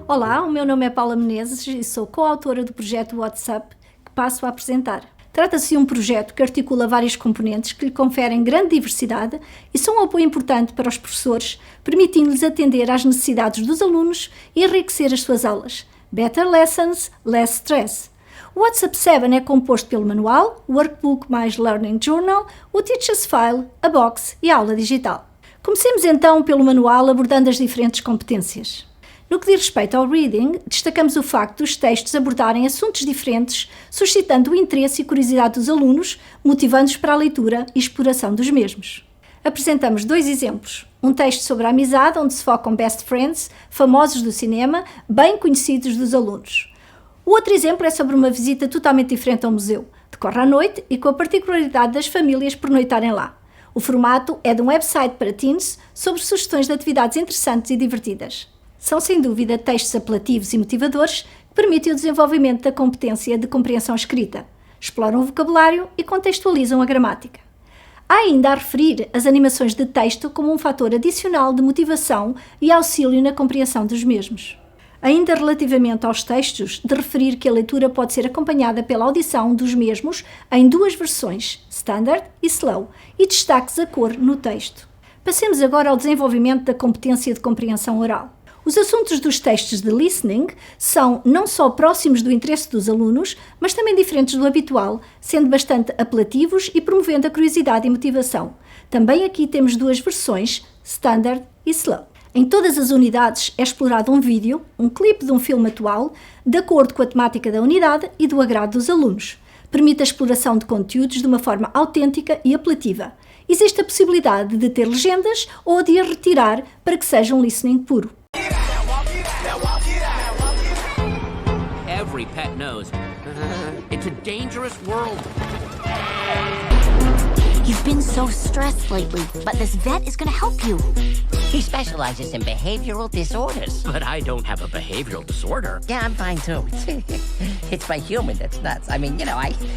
Olá, o meu nome é Paula Menezes e sou coautora do projeto WhatsApp que passo a apresentar. Trata-se de um projeto que articula vários componentes que lhe conferem grande diversidade e são um apoio importante para os professores, permitindo-lhes atender às necessidades dos alunos e enriquecer as suas aulas. Better Lessons, Less Stress. O WhatsApp 7 é composto pelo manual, o workbook mais learning journal, o teacher's file, a box e a aula digital. Comecemos então pelo manual abordando as diferentes competências. No que diz respeito ao reading, destacamos o facto dos textos abordarem assuntos diferentes, suscitando o interesse e curiosidade dos alunos, motivando-os para a leitura e exploração dos mesmos. Apresentamos 2 exemplos. Um texto sobre a amizade, onde se focam best friends, famosos do cinema, bem conhecidos dos alunos. O outro exemplo é sobre uma visita totalmente diferente ao museu. Decorre à noite e com a particularidade das famílias pernoitarem lá. O formato é de um website para teens sobre sugestões de atividades interessantes e divertidas. São, sem dúvida, textos apelativos e motivadores que permitem o desenvolvimento da competência de compreensão escrita, exploram o vocabulário e contextualizam a gramática. Há ainda a referir as animações de texto como um fator adicional de motivação e auxílio na compreensão dos mesmos. Ainda relativamente aos textos, de referir que a leitura pode ser acompanhada pela audição dos mesmos em 2 versões, Standard e Slow, e destaques a cor no texto. Passemos agora ao desenvolvimento da competência de compreensão oral. Os assuntos dos textos de listening são não só próximos do interesse dos alunos, mas também diferentes do habitual, sendo bastante apelativos e promovendo a curiosidade e motivação. Também aqui temos 2 versões, Standard e Slow. Em todas as unidades é explorado um vídeo, um clipe de um filme atual, de acordo com a temática da unidade e do agrado dos alunos. Permite a exploração de conteúdos de uma forma autêntica e apelativa. Existe a possibilidade de ter legendas ou de as retirar para que seja um listening puro. Every pet knows it's a dangerous world. You've been so stressed lately, but this vet is going to help you. He specializes in behavioral disorders. But I don't have a behavioral disorder. Yeah, I'm fine too. It's my human that's nuts. I mean,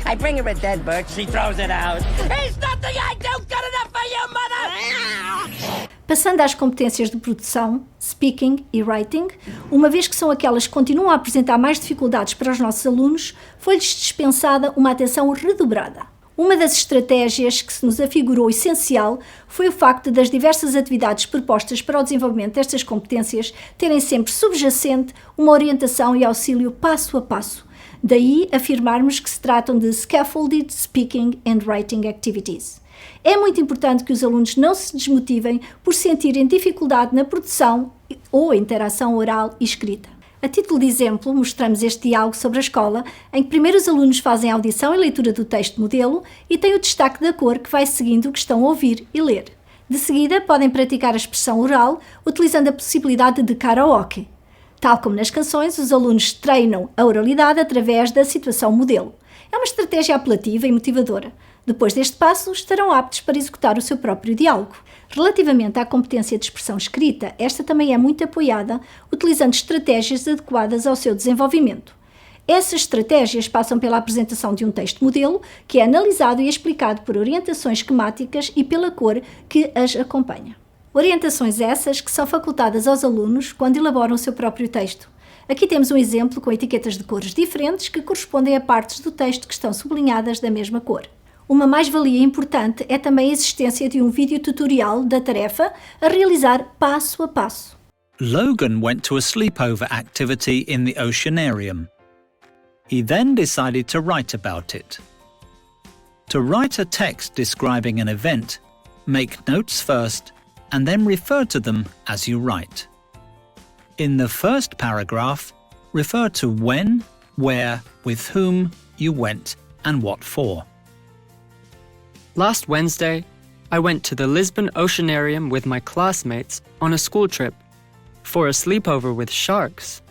I bring her a dead bird, she throws it out. There's nothing I do good enough for you, mother! Passando às competências de produção, speaking e writing, uma vez que são aquelas que continuam a apresentar mais dificuldades para os nossos alunos, foi-lhes dispensada uma atenção redobrada. Uma das estratégias que se nos afigurou essencial foi o facto das diversas atividades propostas para o desenvolvimento destas competências terem sempre subjacente uma orientação e auxílio passo a passo. Daí afirmarmos que se tratam de scaffolded speaking and writing activities. É muito importante que os alunos não se desmotivem por sentirem dificuldade na produção ou interação oral e escrita. A título de exemplo, mostramos este diálogo sobre a escola, em que primeiro os alunos fazem a audição e leitura do texto modelo e têm o destaque da cor que vai seguindo o que estão a ouvir e ler. De seguida, podem praticar a expressão oral, utilizando a possibilidade de karaoke. Tal como nas canções, os alunos treinam a oralidade através da situação modelo. É uma estratégia apelativa e motivadora. Depois deste passo, estarão aptos para executar o seu próprio diálogo. Relativamente à competência de expressão escrita, esta também é muito apoiada, utilizando estratégias adequadas ao seu desenvolvimento. Essas estratégias passam pela apresentação de um texto modelo, que é analisado e explicado por orientações esquemáticas e pela cor que as acompanha. Orientações essas que são facultadas aos alunos quando elaboram o seu próprio texto. Aqui temos um exemplo com etiquetas de cores diferentes que correspondem a partes do texto que estão sublinhadas da mesma cor. Uma mais-valia importante é também a existência de um vídeo tutorial da tarefa a realizar passo a passo. Logan went to a sleepover activity in the oceanarium. He then decided to write about it. To write a text describing an event, make notes first and then refer to them as you write. In the first paragraph, refer to when, where, with whom you went and what for. Last Wednesday, I went to the Lisbon Oceanarium with my classmates on a school trip for a sleepover with sharks.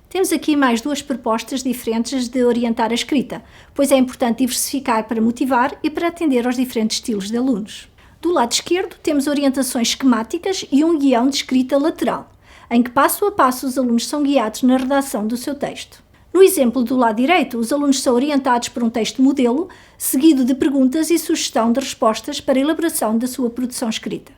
Temos aqui mais 2 propostas diferentes de orientar a escrita, pois é importante diversificar para motivar e para atender aos diferentes estilos de alunos. Do lado esquerdo, temos orientações esquemáticas e um guião de escrita lateral, em que passo a passo os alunos são guiados na redação do seu texto. No exemplo do lado direito, os alunos são orientados por um texto modelo, seguido de perguntas e sugestão de respostas para a elaboração da sua produção escrita.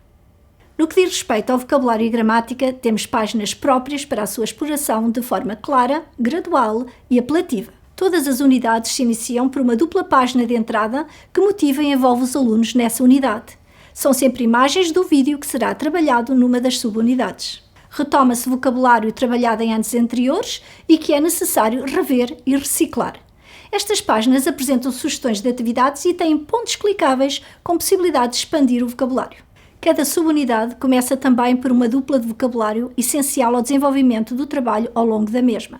No que diz respeito ao vocabulário e gramática, temos páginas próprias para a sua exploração de forma clara, gradual e apelativa. Todas as unidades se iniciam por uma dupla página de entrada que motiva e envolve os alunos nessa unidade. São sempre imagens do vídeo que será trabalhado numa das subunidades. Retoma-se vocabulário trabalhado em anos anteriores e que é necessário rever e reciclar. Estas páginas apresentam sugestões de atividades e têm pontos clicáveis com possibilidade de expandir o vocabulário. Cada subunidade começa também por uma dupla de vocabulário essencial ao desenvolvimento do trabalho ao longo da mesma.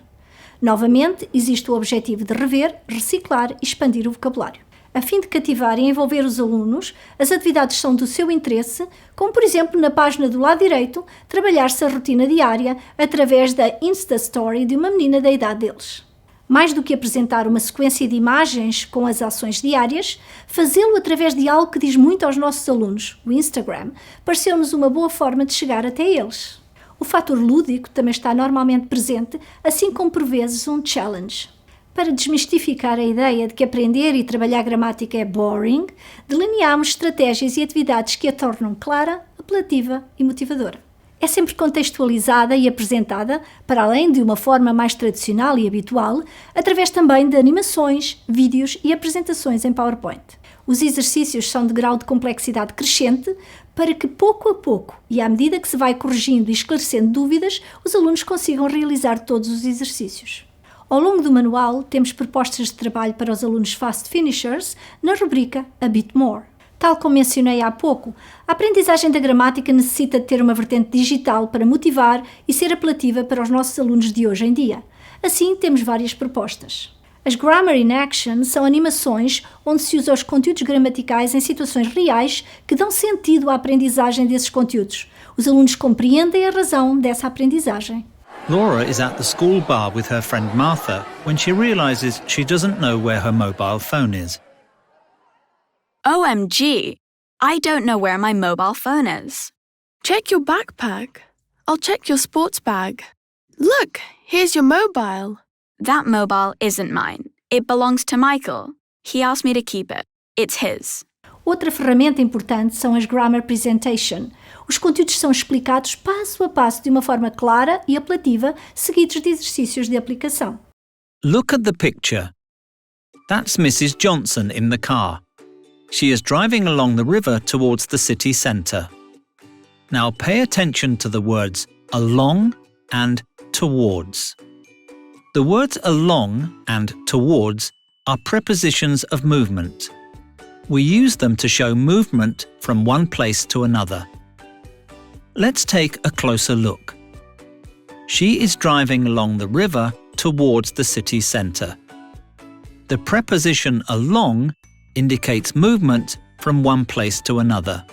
Novamente, existe o objetivo de rever, reciclar e expandir o vocabulário. A fim de cativar e envolver os alunos, as atividades são do seu interesse, como por exemplo na página do lado direito, trabalhar-se a rotina diária através da Insta Story de uma menina da idade deles. Mais do que apresentar uma sequência de imagens com as ações diárias, fazê-lo através de algo que diz muito aos nossos alunos, o Instagram, pareceu-nos uma boa forma de chegar até eles. O fator lúdico também está normalmente presente, assim como por vezes um challenge. Para desmistificar a ideia de que aprender e trabalhar gramática é boring, delineamos estratégias e atividades que a tornam clara, apelativa e motivadora. É sempre contextualizada e apresentada, para além de uma forma mais tradicional e habitual, através também de animações, vídeos e apresentações em PowerPoint. Os exercícios são de grau de complexidade crescente para que, pouco a pouco, e à medida que se vai corrigindo e esclarecendo dúvidas, os alunos consigam realizar todos os exercícios. Ao longo do manual, temos propostas de trabalho para os alunos Fast Finishers na rubrica A Bit More. Tal como mencionei há pouco, a aprendizagem da gramática necessita de ter uma vertente digital para motivar e ser apelativa para os nossos alunos de hoje em dia. Assim, temos várias propostas. As Grammar in Action são animações onde se usa os conteúdos gramaticais em situações reais que dão sentido à aprendizagem desses conteúdos. Os alunos compreendem a razão dessa aprendizagem. Laura is at the school bar with her friend Martha when she realizes she doesn't know where her mobile phone is. OMG, I don't know where my mobile phone is. Check your backpack. I'll check your sports bag. Look, here's your mobile. That mobile isn't mine. It belongs to Michael. He asked me to keep it. It's his. Outra ferramenta importante são as Grammar Presentation. Os conteúdos são explicados passo a passo de uma forma clara e apelativa, seguidos de exercícios de aplicação. Look at the picture. That's Mrs. Johnson in the car. She is driving along the river towards the city centre. Now pay attention to the words along and towards. The words along and towards are prepositions of movement. We use them to show movement from one place to another. Let's take a closer look. She is driving along the river towards the city centre. The preposition along indicates movement from one place to another.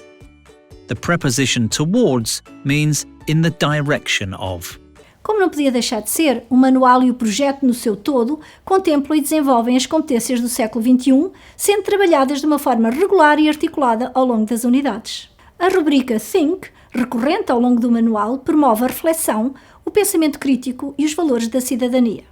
The preposition towards means in the direction of. Como não podia deixar de ser, o manual e o projeto no seu todo contemplam e desenvolvem as competências do século XXI, sendo trabalhadas de uma forma regular e articulada ao longo das unidades. A rubrica Think, recorrente ao longo do manual, promove a reflexão, o pensamento crítico e os valores da cidadania.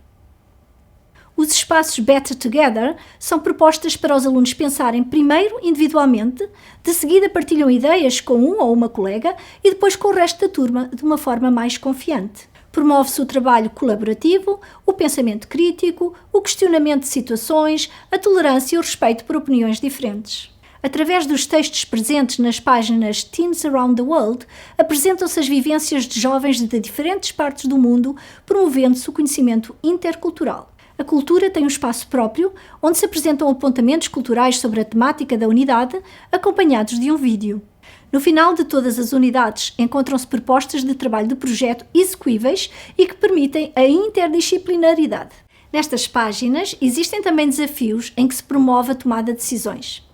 Os espaços Better Together são propostas para os alunos pensarem primeiro individualmente, de seguida partilham ideias com um ou uma colega e depois com o resto da turma de uma forma mais confiante. Promove-se o trabalho colaborativo, o pensamento crítico, o questionamento de situações, a tolerância e o respeito por opiniões diferentes. Através dos textos presentes nas páginas Teens Around the World, apresentam-se as vivências de jovens de diferentes partes do mundo, promovendo-se o conhecimento intercultural. A cultura tem um espaço próprio, onde se apresentam apontamentos culturais sobre a temática da unidade, acompanhados de um vídeo. No final de todas as unidades, encontram-se propostas de trabalho de projeto execuíveis e que permitem a interdisciplinaridade. Nestas páginas, existem também desafios em que se promove a tomada de decisões.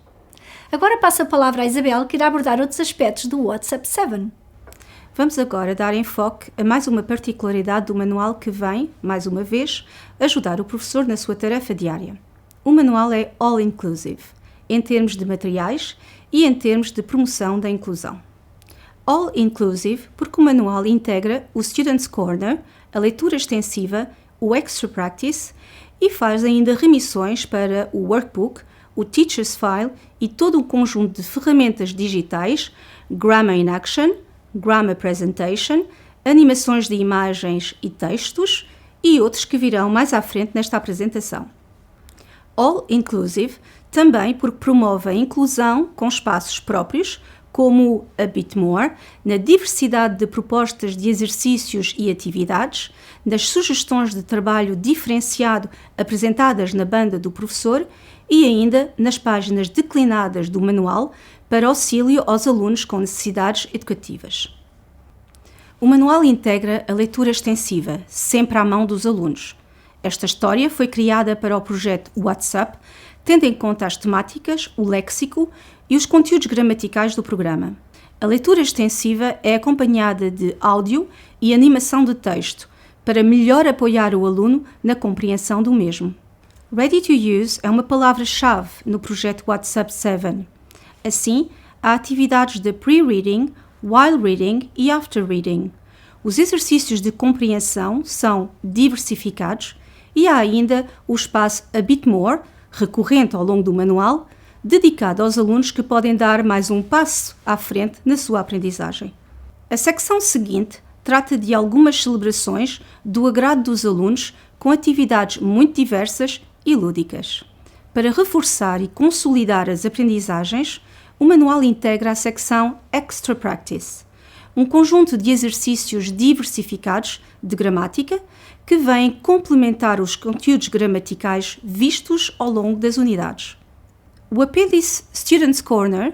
Agora passo a palavra à Isabel, que irá abordar outros aspectos do WhatsApp 7. Vamos agora dar enfoque a mais uma particularidade do manual que vem, mais uma vez, ajudar o professor na sua tarefa diária. O manual é all-inclusive, em termos de materiais e em termos de promoção da inclusão. All-inclusive porque o manual integra o Student's Corner, a leitura extensiva, o Extra Practice e faz ainda remissões para o Workbook, o Teacher's File e todo o conjunto de ferramentas digitais, Grammar in Action, grammar presentation, animações de imagens e textos e outros que virão mais à frente nesta apresentação. All Inclusive também porque promove a inclusão com espaços próprios, como a bit more, na diversidade de propostas de exercícios e atividades, nas sugestões de trabalho diferenciado apresentadas na banda do professor e ainda nas páginas declinadas do manual para auxílio aos alunos com necessidades educativas. O manual integra a leitura extensiva, sempre à mão dos alunos. Esta história foi criada para o projeto WhatsApp, tendo em conta as temáticas, o léxico e os conteúdos gramaticais do programa. A leitura extensiva é acompanhada de áudio e animação de texto, para melhor apoiar o aluno na compreensão do mesmo. Ready to Use é uma palavra-chave no projeto WhatsApp 7. Assim, há atividades de pre-reading, while reading e after reading. Os exercícios de compreensão são diversificados e há ainda o espaço A Bit More, recorrente ao longo do manual, dedicado aos alunos que podem dar mais um passo à frente na sua aprendizagem. A secção seguinte trata de algumas celebrações do agrado dos alunos com atividades muito diversas e lúdicas. Para reforçar e consolidar as aprendizagens, o manual integra a secção Extra Practice, um conjunto de exercícios diversificados de gramática que vêm complementar os conteúdos gramaticais vistos ao longo das unidades. O apêndice Students Corner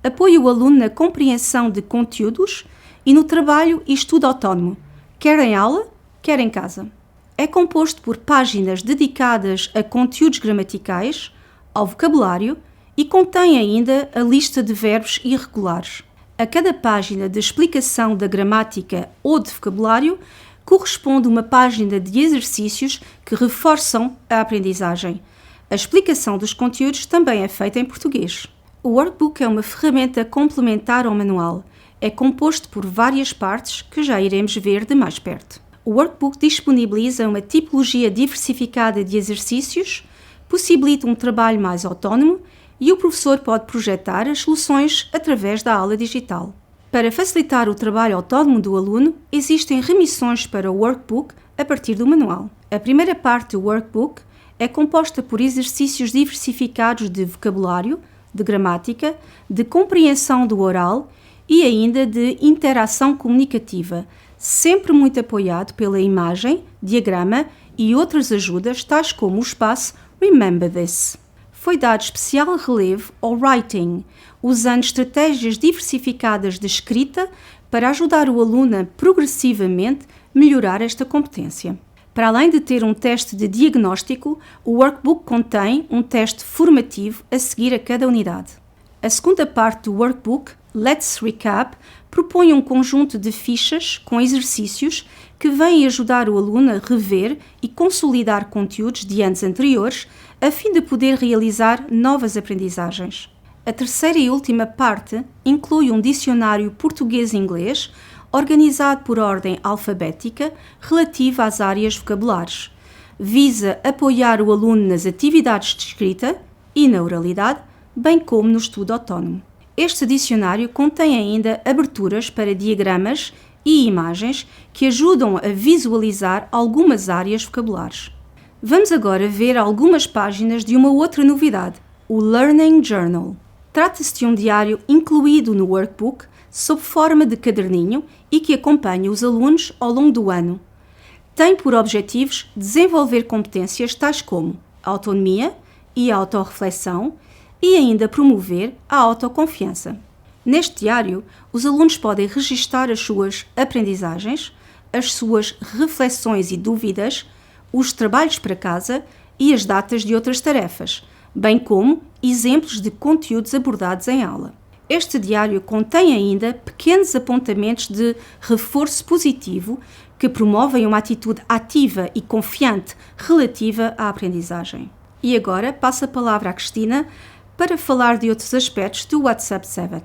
apoia o aluno na compreensão de conteúdos e no trabalho e estudo autónomo, quer em aula, quer em casa. É composto por páginas dedicadas a conteúdos gramaticais, ao vocabulário e contém ainda a lista de verbos irregulares. A cada página de explicação da gramática ou de vocabulário corresponde uma página de exercícios que reforçam a aprendizagem. A explicação dos conteúdos também é feita em português. O workbook é uma ferramenta complementar ao manual. É composto por várias partes que já iremos ver de mais perto. O workbook disponibiliza uma tipologia diversificada de exercícios, possibilita um trabalho mais autónomo e o professor pode projetar as soluções através da aula digital. Para facilitar o trabalho autónomo do aluno, existem remissões para o workbook a partir do manual. A primeira parte do workbook é composta por exercícios diversificados de vocabulário, de gramática, de compreensão do oral e ainda de interação comunicativa, sempre muito apoiado pela imagem, diagrama e outras ajudas, tais como o espaço Remember This. Foi dado especial relevo ao writing, usando estratégias diversificadas de escrita para ajudar o aluno a progressivamente melhorar esta competência. Para além de ter um teste de diagnóstico, o workbook contém um teste formativo a seguir a cada unidade. A segunda parte do workbook, Let's Recap, propõe um conjunto de fichas com exercícios que vêm ajudar o aluno a rever e consolidar conteúdos de anos anteriores, a fim de poder realizar novas aprendizagens. A terceira e última parte inclui um dicionário português-inglês, organizado por ordem alfabética, relativa às áreas vocabulares. Visa apoiar o aluno nas atividades de escrita e na oralidade, bem como no estudo autónomo. Este dicionário contém ainda aberturas para diagramas e imagens que ajudam a visualizar algumas áreas vocabulares. Vamos agora ver algumas páginas de uma outra novidade, o Learning Journal. Trata-se de um diário incluído no workbook, sob forma de caderninho e que acompanha os alunos ao longo do ano. Tem por objetivos desenvolver competências tais como a autonomia e a autorreflexão e ainda promover a autoconfiança. Neste diário, os alunos podem registar as suas aprendizagens, as suas reflexões e dúvidas, os trabalhos para casa e as datas de outras tarefas, bem como exemplos de conteúdos abordados em aula. Este diário contém ainda pequenos apontamentos de reforço positivo que promovem uma atitude ativa e confiante relativa à aprendizagem. E agora passo a palavra à Cristina para falar de outros aspectos do WhatsApp 7.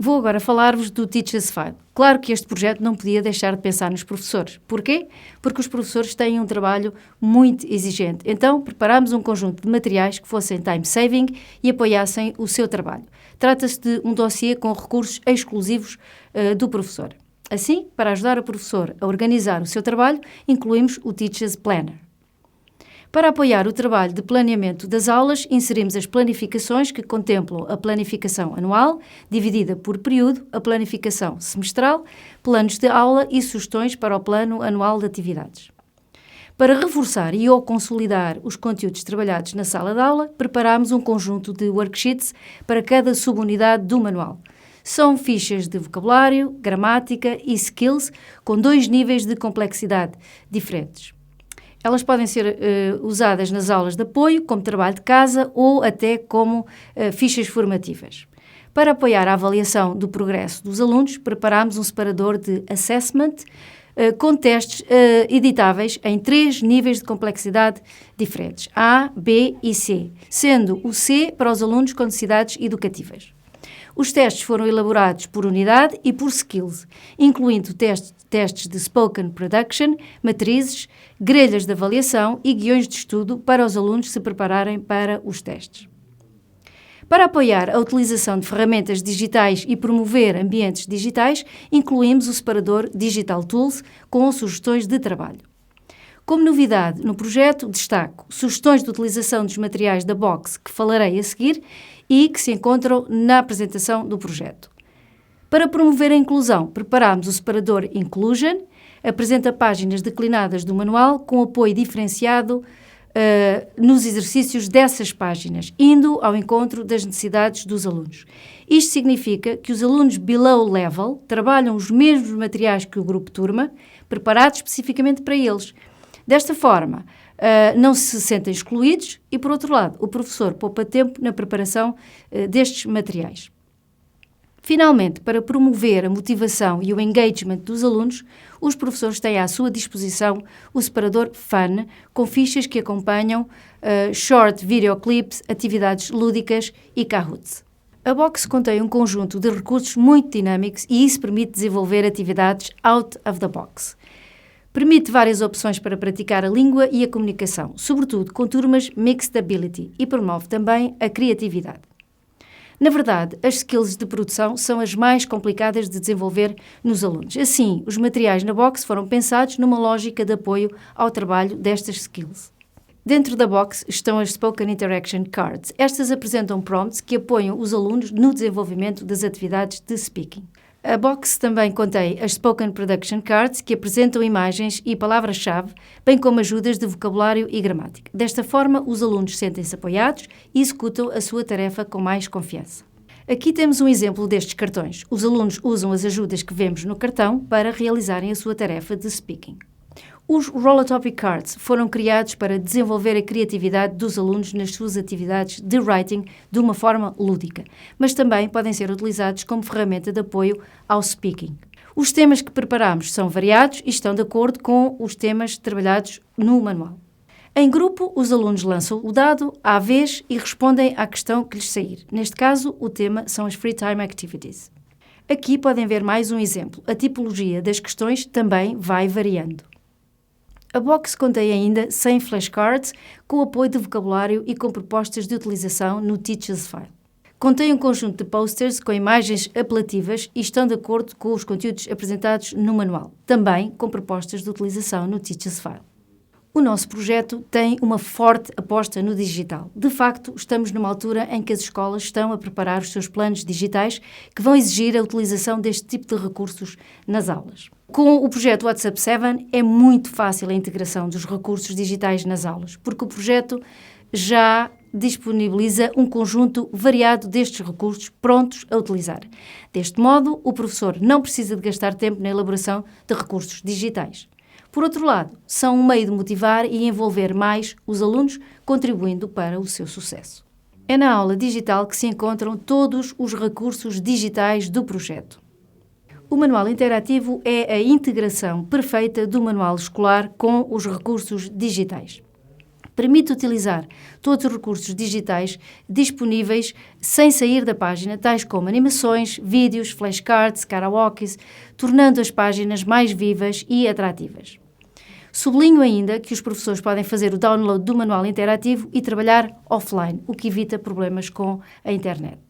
Vou agora falar-vos do Teachers File. Claro que este projeto não podia deixar de pensar nos professores. Porquê? Porque os professores têm um trabalho muito exigente. Então, preparámos um conjunto de materiais que fossem time-saving e apoiassem o seu trabalho. Trata-se de um dossiê com recursos exclusivos do professor. Assim, para ajudar o professor a organizar o seu trabalho, incluímos o Teachers Planner. Para apoiar o trabalho de planeamento das aulas, inserimos as planificações que contemplam a planificação anual, dividida por período, a planificação semestral, planos de aula e sugestões para o plano anual de atividades. Para reforçar e ou consolidar os conteúdos trabalhados na sala de aula, preparámos um conjunto de worksheets para cada subunidade do manual. São fichas de vocabulário, gramática e skills com 2 níveis de complexidade diferentes. Elas podem ser usadas nas aulas de apoio, como trabalho de casa ou até como fichas formativas. Para apoiar a avaliação do progresso dos alunos, preparámos um separador de assessment com testes editáveis em 3 níveis de complexidade diferentes, A, B e C, sendo o C para os alunos com necessidades educativas. Os testes foram elaborados por unidade e por skills, incluindo testes de spoken production, matrizes, grelhas de avaliação e guiões de estudo para os alunos se prepararem para os testes. Para apoiar a utilização de ferramentas digitais e promover ambientes digitais, incluímos o separador Digital Tools com sugestões de trabalho. Como novidade no projeto, destaco sugestões de utilização dos materiais da box que falarei a seguir e que se encontram na apresentação do projeto. Para promover a inclusão, preparámos o separador Inclusion, apresenta páginas declinadas do manual com apoio diferenciado nos exercícios dessas páginas, indo ao encontro das necessidades dos alunos. Isto significa que os alunos below level trabalham os mesmos materiais que o grupo turma, preparados especificamente para eles. Desta forma, não se sentem excluídos e, por outro lado, o professor poupa tempo na preparação destes materiais. Finalmente, para promover a motivação e o engagement dos alunos, os professores têm à sua disposição o separador Fun, com fichas que acompanham short videoclips, atividades lúdicas e Kahoots. A box contém um conjunto de recursos muito dinâmicos e isso permite desenvolver atividades out of the box. Permite várias opções para praticar a língua e a comunicação, sobretudo com turmas Mixed Ability, e promove também a criatividade. Na verdade, as skills de produção são as mais complicadas de desenvolver nos alunos. Assim, os materiais na box foram pensados numa lógica de apoio ao trabalho destas skills. Dentro da box estão as Spoken Interaction Cards. Estas apresentam prompts que apoiam os alunos no desenvolvimento das atividades de speaking. A box também contém as Spoken Production Cards, que apresentam imagens e palavras-chave, bem como ajudas de vocabulário e gramática. Desta forma, os alunos sentem-se apoiados e executam a sua tarefa com mais confiança. Aqui temos um exemplo destes cartões. Os alunos usam as ajudas que vemos no cartão para realizarem a sua tarefa de speaking. Os Roll-a-Topic Cards foram criados para desenvolver a criatividade dos alunos nas suas atividades de writing de uma forma lúdica, mas também podem ser utilizados como ferramenta de apoio ao speaking. Os temas que preparamos são variados e estão de acordo com os temas trabalhados no manual. Em grupo, os alunos lançam o dado à vez e respondem à questão que lhes sair. Neste caso, o tema são as Free Time Activities. Aqui podem ver mais um exemplo. A tipologia das questões também vai variando. A box contém ainda 100 flashcards com apoio de vocabulário e com propostas de utilização no Teachers File. Contém um conjunto de posters com imagens apelativas e estão de acordo com os conteúdos apresentados no manual, também com propostas de utilização no Teachers File. O nosso projeto tem uma forte aposta no digital. De facto, estamos numa altura em que as escolas estão a preparar os seus planos digitais que vão exigir a utilização deste tipo de recursos nas aulas. Com o projeto WhatsApp 7 é muito fácil a integração dos recursos digitais nas aulas, porque o projeto já disponibiliza um conjunto variado destes recursos prontos a utilizar. Deste modo, o professor não precisa de gastar tempo na elaboração de recursos digitais. Por outro lado, são um meio de motivar e envolver mais os alunos, contribuindo para o seu sucesso. É na aula digital que se encontram todos os recursos digitais do projeto. O manual interativo é a integração perfeita do manual escolar com os recursos digitais. Permite utilizar todos os recursos digitais disponíveis sem sair da página, tais como animações, vídeos, flashcards, karaokes, tornando as páginas mais vivas e atrativas. Sublinho ainda que os professores podem fazer o download do manual interativo e trabalhar offline, o que evita problemas com a internet.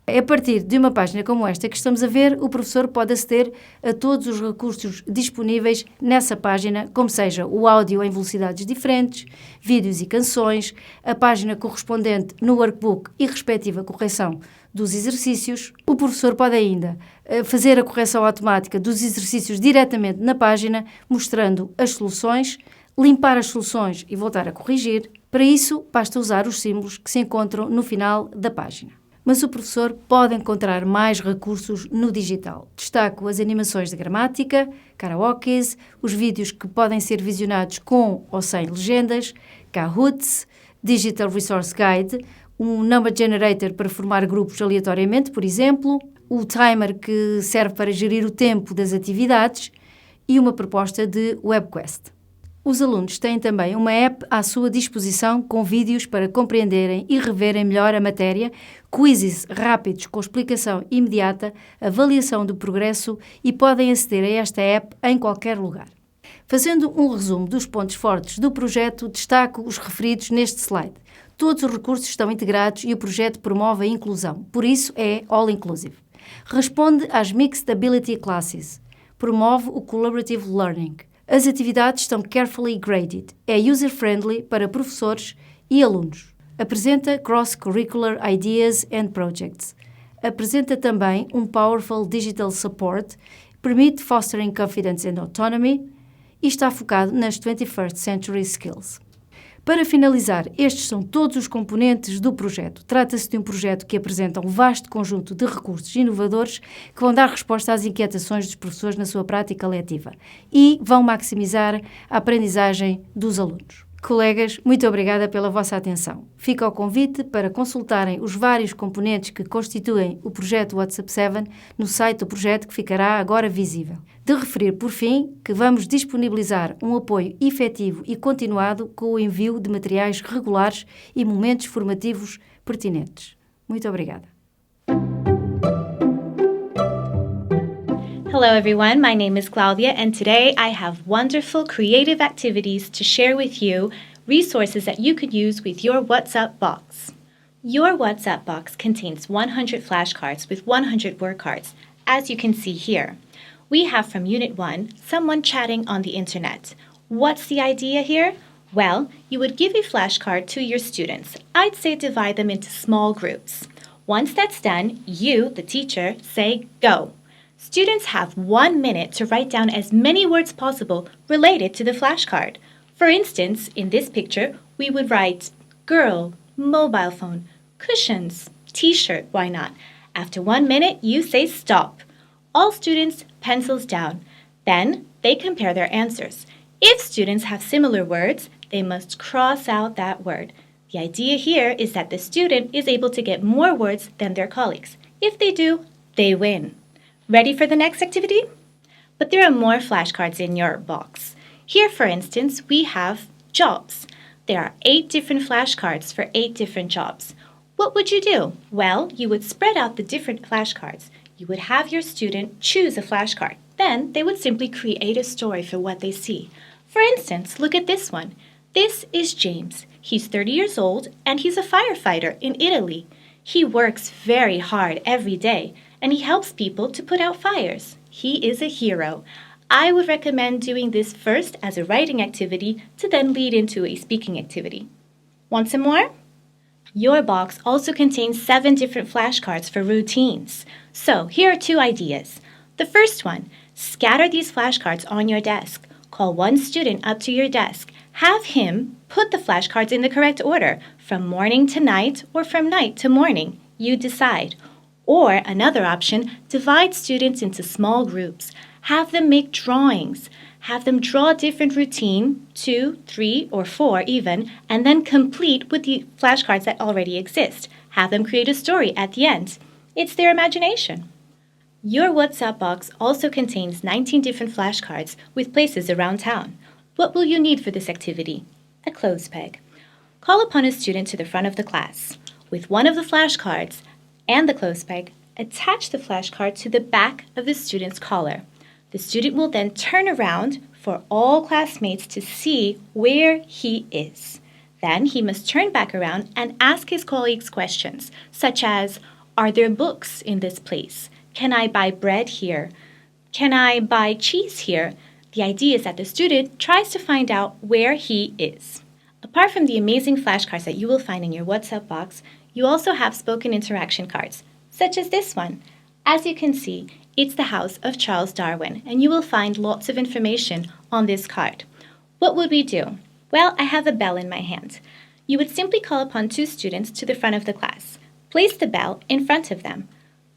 A partir de uma página como esta que estamos a ver, o professor pode aceder a todos os recursos disponíveis nessa página, como seja o áudio em velocidades diferentes, vídeos e canções, a página correspondente no workbook e respectiva correção dos exercícios. O professor pode ainda fazer a correção automática dos exercícios diretamente na página, mostrando as soluções, limpar as soluções e voltar a corrigir. Para isso, basta usar os símbolos que se encontram no final da página. Mas o professor pode encontrar mais recursos no digital. Destaco as animações de gramática, karaokes, os vídeos que podem ser visionados com ou sem legendas, Kahoots, Digital Resource Guide, um number generator para formar grupos aleatoriamente, por exemplo, o timer que serve para gerir o tempo das atividades e uma proposta de webquest. Os alunos têm também uma app à sua disposição com vídeos para compreenderem e reverem melhor a matéria, quizzes rápidos com explicação imediata, avaliação do progresso e podem aceder a esta app em qualquer lugar. Fazendo um resumo dos pontos fortes do projeto, destaco os referidos neste slide. Todos os recursos estão integrados e o projeto promove a inclusão, por isso é all-inclusive. Responde às Mixed Ability Classes, promove o Collaborative Learning. As atividades estão carefully graded, é user-friendly para professores e alunos. Apresenta cross-curricular ideas and projects. Apresenta também um powerful digital support, permite fostering confidence and autonomy e está focado nas 21st century skills. Para finalizar, estes são todos os componentes do projeto. Trata-se de um projeto que apresenta um vasto conjunto de recursos inovadores que vão dar resposta às inquietações dos professores na sua prática letiva e vão maximizar a aprendizagem dos alunos. Colegas, muito obrigada pela vossa atenção. Fica o convite para consultarem os vários componentes que constituem o projeto WhatsApp 7 no site do projeto que ficará agora visível. De referir, por fim, que vamos disponibilizar um apoio efetivo e continuado com o envio de materiais regulares e momentos formativos pertinentes. Muito obrigada. Hello everyone, my name is Claudia and today I have wonderful creative activities to share with you, resources that you could use with your WhatsApp box. Your WhatsApp box contains 100 flashcards with 100 word cards, as you can see here. We have from Unit 1, someone chatting on the internet. What's the idea here? Well, you would give a flashcard to your students. I'd say divide them into small groups. Once that's done, you, the teacher, say go. Students have 1 minute to write down as many words possible related to the flashcard. For instance, in this picture, we would write girl, mobile phone, cushions, t-shirt, why not? After 1 minute, you say stop. All students, pencils down. Then, they compare their answers. If students have similar words, they must cross out that word. The idea here is that the student is able to get more words than their colleagues. If they do, they win. Ready for the next activity? But there are more flashcards in your box. Here, for instance, we have jobs. There are 8 different flashcards for 8 different jobs. What would you do? Well, you would spread out the different flashcards. You would have your student choose a flashcard. Then they would simply create a story for what they see. For instance, look at this one. This is James. He's 30 years old and he's a firefighter in Italy. He works very hard every day and he helps people to put out fires. He is a hero. I would recommend doing this first as a writing activity to then lead into a speaking activity. Want some more? Your box also contains 7 different flashcards for routines. So here are 2 ideas. The first one, scatter these flashcards on your desk. Call one student up to your desk. Have him put the flashcards in the correct order, from morning to night or from night to morning. You decide. Or another option, divide students into small groups. Have them make drawings. Have them draw a different routine, 2, 3, or 4 even, and then complete with the flashcards that already exist. Have them create a story at the end. It's their imagination. Your WhatsApp box also contains 19 different flashcards with places around town. What will you need for this activity? A clothes peg. call upon a student to the front of the class. With one of the flashcards and the clothes peg, attach the flashcard to the back of the student's collar. The student will then turn around for all classmates to see where he is. Then he must turn back around and ask his colleagues questions, such as, are there books in this place? Can I buy bread here? Can I buy cheese here? The idea is that the student tries to find out where he is. Apart from the amazing flashcards that you will find in your WhatsApp box, you also have spoken interaction cards, such as this one. As you can see, it's the house of Charles Darwin, and you will find lots of information on this card. What would we do? Well, I have a bell in my hand. You would simply call upon 2 students to the front of the class. Place the bell in front of them.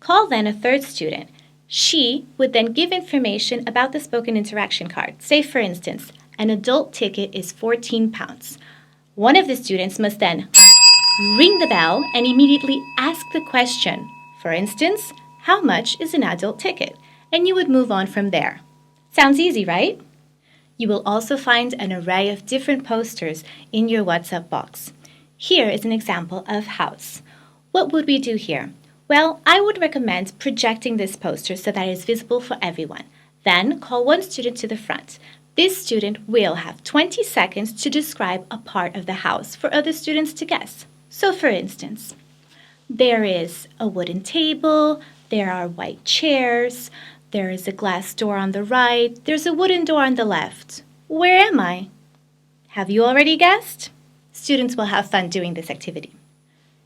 Call then a 3rd student. She would then give information about the spoken interaction card. Say, for instance, an adult ticket is £14. One of the students must then ring the bell and immediately ask the question. For instance, how much is an adult ticket? And you would move on from there. Sounds easy, right? You will also find an array of different posters in your WhatsApp box. Here is an example of house. What would we do here? Well, I would recommend projecting this poster so that it is visible for everyone. Then call one student to the front. This student will have 20 seconds to describe a part of the house for other students to guess. So for instance, there is a wooden table, there are white chairs, there is a glass door on the right, there's a wooden door on the left. Where am I? Have you already guessed? Students will have fun doing this activity.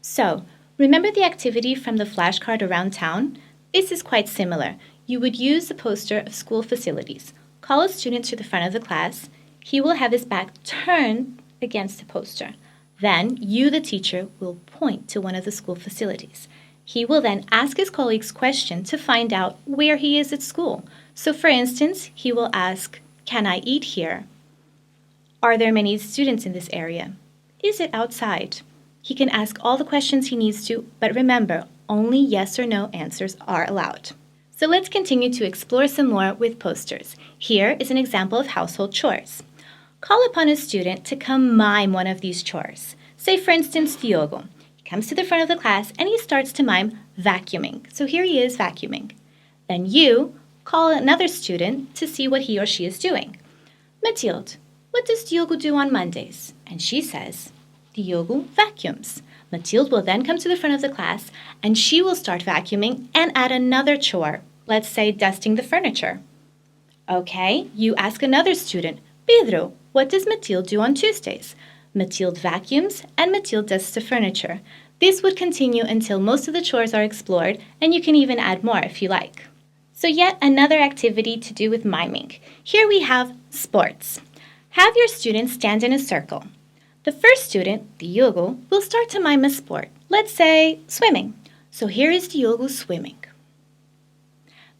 So, remember the activity from the flashcard around town? This is quite similar. You would use the poster of school facilities. Call a student to the front of the class. He will have his back turned against the poster. Then, you, the teacher, will point to one of the school facilities. He will then ask his colleagues questions to find out where he is at school. So, for instance, he will ask, can I eat here? Are there many students in this area? Is it outside? He can ask all the questions he needs to, but remember, only yes or no answers are allowed. So let's continue to explore some more with posters. Here is an example of household chores. Call upon a student to come mime one of these chores. Say, for instance, Diogo. He comes to the front of the class and he starts to mime vacuuming. So here he is vacuuming. Then you call another student to see what he or she is doing. Mathilde, what does Diogo do on Mondays? And she says, Diogo vacuums. Mathilde will then come to the front of the class and she will start vacuuming and add another chore. Let's say dusting the furniture. Okay, you ask another student, Pedro, what does Mathilde do on Tuesdays? Mathilde vacuums and Mathilde dusts the furniture. This would continue until most of the chores are explored, and you can even add more if you like. So yet another activity to do with miming. Here we have sports. Have your students stand in a circle. The first student, Diogo, will start to mime a sport. Let's say swimming. So here is Diogo swimming.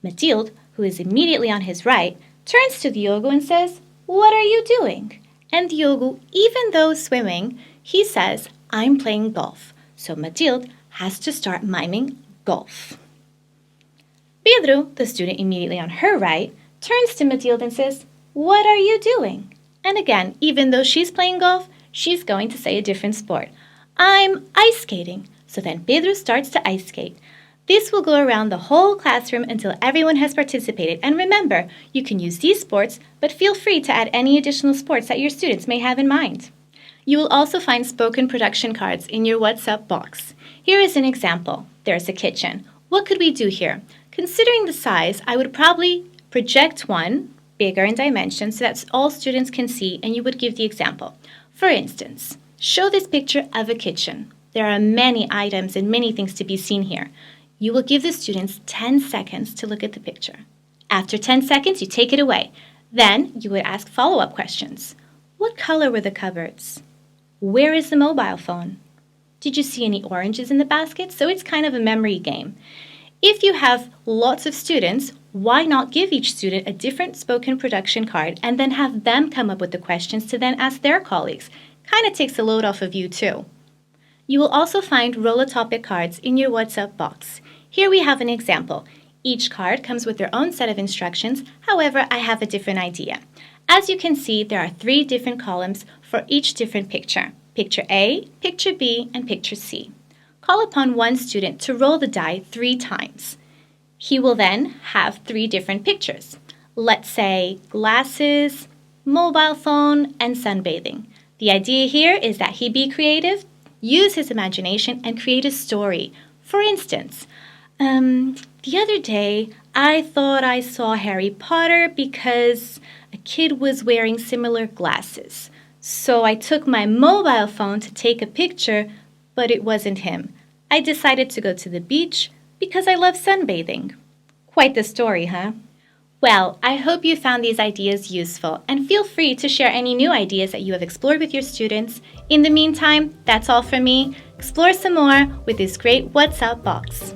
Mathilde, who is immediately on his right, turns to Diogo and says, what are you doing? And Diogo, even though swimming, he says, I'm playing golf. So Mathilde has to start miming golf. Pedro, the student immediately on her right, turns to Mathilde and says, what are you doing? And again, even though she's playing golf, she's going to say a different sport. I'm ice skating. So then Pedro starts to ice skate. This will go around the whole classroom until everyone has participated. And remember, you can use these sports, but feel free to add any additional sports that your students may have in mind. You will also find spoken production cards in your WhatsApp box. Here is an example. There's a kitchen. What could we do here? Considering the size, I would probably project one bigger in dimension so that all students can see, and you would give the example. For instance, show this picture of a kitchen. There are many items and many things to be seen here. You will give the students 10 seconds to look at the picture. After 10 seconds, you take it away. Then you would ask follow-up questions. What color were the cupboards? Where is the mobile phone? Did you see any oranges in the basket? So it's kind of a memory game. If you have lots of students, why not give each student a different spoken production card and then have them come up with the questions to then ask their colleagues? Kind of takes a load off of you too. You will also find roller topic cards in your WhatsApp box. Here we have an example. Each card comes with their own set of instructions. However, I have a different idea. As you can see, there are 3 different columns for each different picture. Picture A, Picture B, and Picture C. Call upon one student to roll the die 3 times. He will then have 3 different pictures. Let's say glasses, mobile phone, and sunbathing. The idea here is that he be creative, use his imagination, and create a story. For instance, the other day I thought I saw Harry Potter because a kid was wearing similar glasses. So I took my mobile phone to take a picture, but it wasn't him. I decided to go to the beach because I love sunbathing. Quite the story, huh? Well, I hope you found these ideas useful, and feel free to share any new ideas that you have explored with your students. In the meantime, that's all from me. Explore some more with this great What's Up box.